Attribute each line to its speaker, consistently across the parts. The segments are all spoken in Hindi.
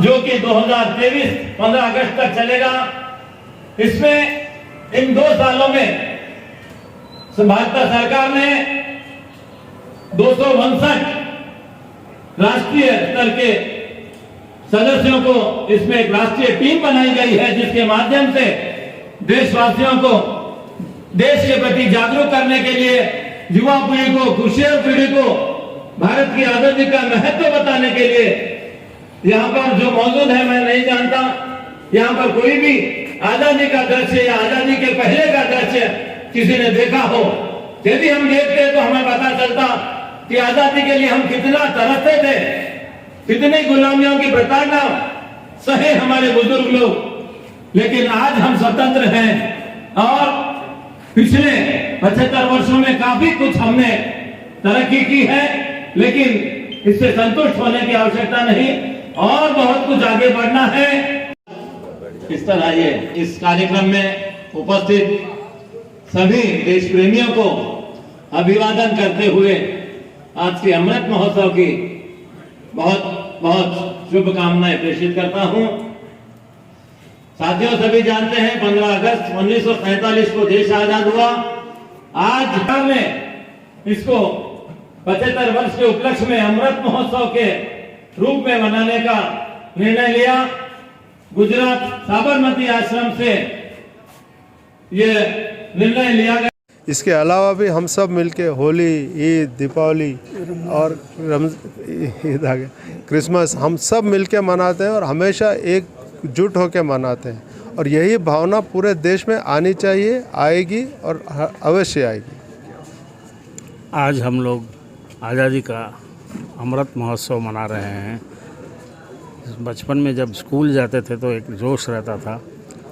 Speaker 1: जो कि 2023 15 अगस्त तक चलेगा। इसमें इन 2 सालों में भाजपा सरकार ने 259 राष्ट्रीय स्तर के सदस्यों को इसमें एक राष्ट्रीय टीम बनाई गई है, जिसके माध्यम से देशवासियों को देश के प्रति जागरूक करने के लिए, युवा पीढ़ी को, कुशल पीढ़ी को भारत की आजादी का महत्व बताने के लिए यहाँ पर जो मौजूद है, मैं नहीं जानता यहाँ पर कोई भी आजादी का दृश्य या आजादी के पहले का दृश्य किसी ने देखा हो। यदि हम देखते तो हमें पता चलता कि आजादी के लिए हम कितना तरसते थे, कितनी गुलामियों की प्रताड़ना सहे हमारे बुजुर्ग लोग। लेकिन आज हम स्वतंत्र हैं और पिछले 75 वर्षों में काफी कुछ हमने तरक्की की है, लेकिन इससे संतुष्ट होने की आवश्यकता नहीं, और बहुत कुछ आगे बढ़ना है। इस तरह ये इस कार्यक्रम में उपस्थित सभी देश प्रेमियों को अभिवादन करते हुए आज के अमृत महोत्सव की बहुत बहुत शुभकामनाएं प्रेषित करता हूं। साथियों, सभी जानते हैं 15 अगस्त 1947 को देश आजाद हुआ। आज में इसको 75 वर्ष के उपलक्ष्य में अमृत महोत्सव के रूप में मनाने का निर्णय लिया। गुजरात साबरमती आश्रम से ये निर्णय लिया गया।
Speaker 2: इसके अलावा भी हम सब मिलके होली, ईद, दीपावली और ईद आ गया, क्रिसमस, हम सब मिलके मनाते हैं और हमेशा एकजुट होकर मनाते हैं, और यही भावना पूरे देश में आनी चाहिए, आएगी और अवश्य आएगी।
Speaker 3: आज हम लोग आज़ादी का अमृत महोत्सव मना रहे हैं। बचपन में जब स्कूल जाते थे तो एक जोश रहता था,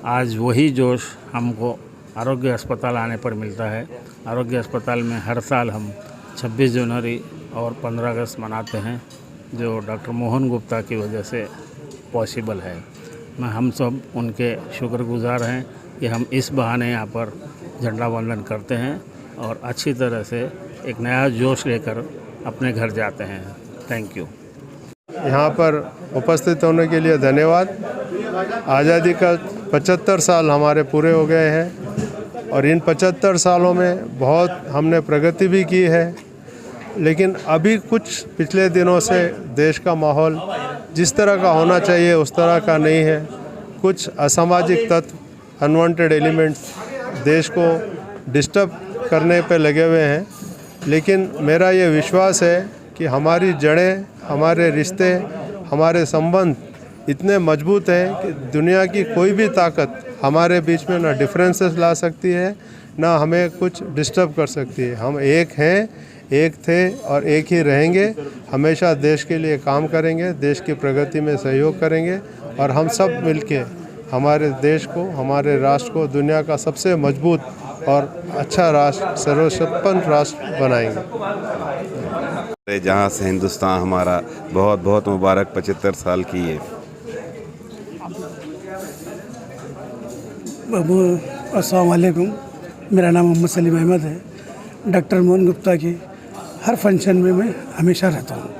Speaker 3: आज वही जोश हमको आरोग्य अस्पताल आने पर मिलता है। आरोग्य अस्पताल में हर साल हम 26 जनवरी और 15 अगस्त मनाते हैं, जो डॉक्टर मोहन गुप्ता की वजह से पॉसिबल है। हम सब उनके शुक्रगुजार हैं कि हम इस बहाने यहाँ पर झंडा वंदन करते हैं और अच्छी तरह से एक नया जोश लेकर अपने घर जाते हैं। Thank you.
Speaker 2: यहाँ पर उपस्थित होने के लिए धन्यवाद। आज़ादी का 75 साल हमारे पूरे हो गए हैं और इन 75 सालों में बहुत हमने प्रगति भी की है, लेकिन अभी कुछ पिछले दिनों से देश का माहौल जिस तरह का होना चाहिए उस तरह का नहीं है। कुछ असामाजिक तत्व, अनवांटेड एलिमेंट्स देश को डिस्टर्ब करने पे लगे हुए हैं, लेकिन मेरा ये विश्वास है कि हमारी जड़ें, हमारे रिश्ते, हमारे संबंध इतने मजबूत हैं कि दुनिया की कोई भी ताकत हमारे बीच में ना डिफरेंसेस ला सकती है, ना हमें कुछ डिस्टर्ब कर सकती है। हम एक हैं, एक थे और एक ही रहेंगे। हमेशा देश के लिए काम करेंगे, देश की प्रगति में सहयोग करेंगे और हम सब मिलके हमारे देश को, हमारे राष्ट्र को दुनिया का सबसे मजबूत और अच्छा राष्ट्र, सर्वसम्पन्न राष्ट्र बनाएंगे।
Speaker 4: जहाँ से हिंदुस्तान हमारा बहुत बहुत मुबारक 75 साल की है।
Speaker 5: अस्सलाम वालेकुम, मेरा नाम मोहम्मद सलीम अहमद है। डॉक्टर मोहन गुप्ता की हर फंक्शन में मैं हमेशा रहता हूँ।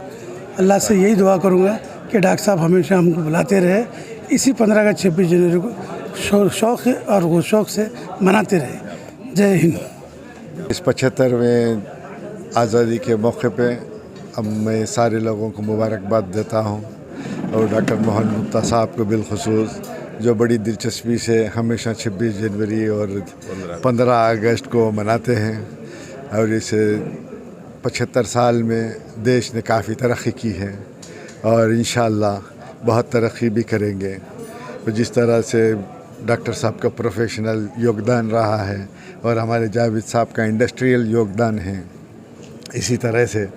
Speaker 5: अल्लाह से यही दुआ करूँगा कि डॉक्टर साहब हमेशा हमको बुलाते रहे, इसी 15 का 26 जनवरी को शौक़ और वो शौक़ से मनाते रहे। जय हिंद।
Speaker 6: इस 75वें आज़ादी के मौके पे अब मैं सारे लोगों को मुबारकबाद देता हूँ और डॉक्टर मोहन गुप्ता साहब को बिलखुसूस, जो बड़ी दिलचस्पी से हमेशा 26 जनवरी और 15 अगस्त को मनाते हैं। और इस 75 साल में देश ने काफ़ी तरक्की की है और इंशाअल्लाह बहुत तरक्की भी करेंगे। तो जिस तरह से डॉक्टर साहब का प्रोफेशनल योगदान रहा है और हमारे जावेद साहब का इंडस्ट्रियल योगदान है, इसी तरह से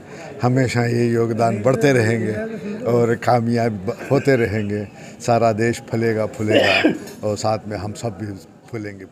Speaker 6: हमेशा ये योगदान बढ़ते रहेंगे और कामयाब होते रहेंगे। सारा देश फलेगा फूलेगा और साथ में हम सब भी फूलेंगे।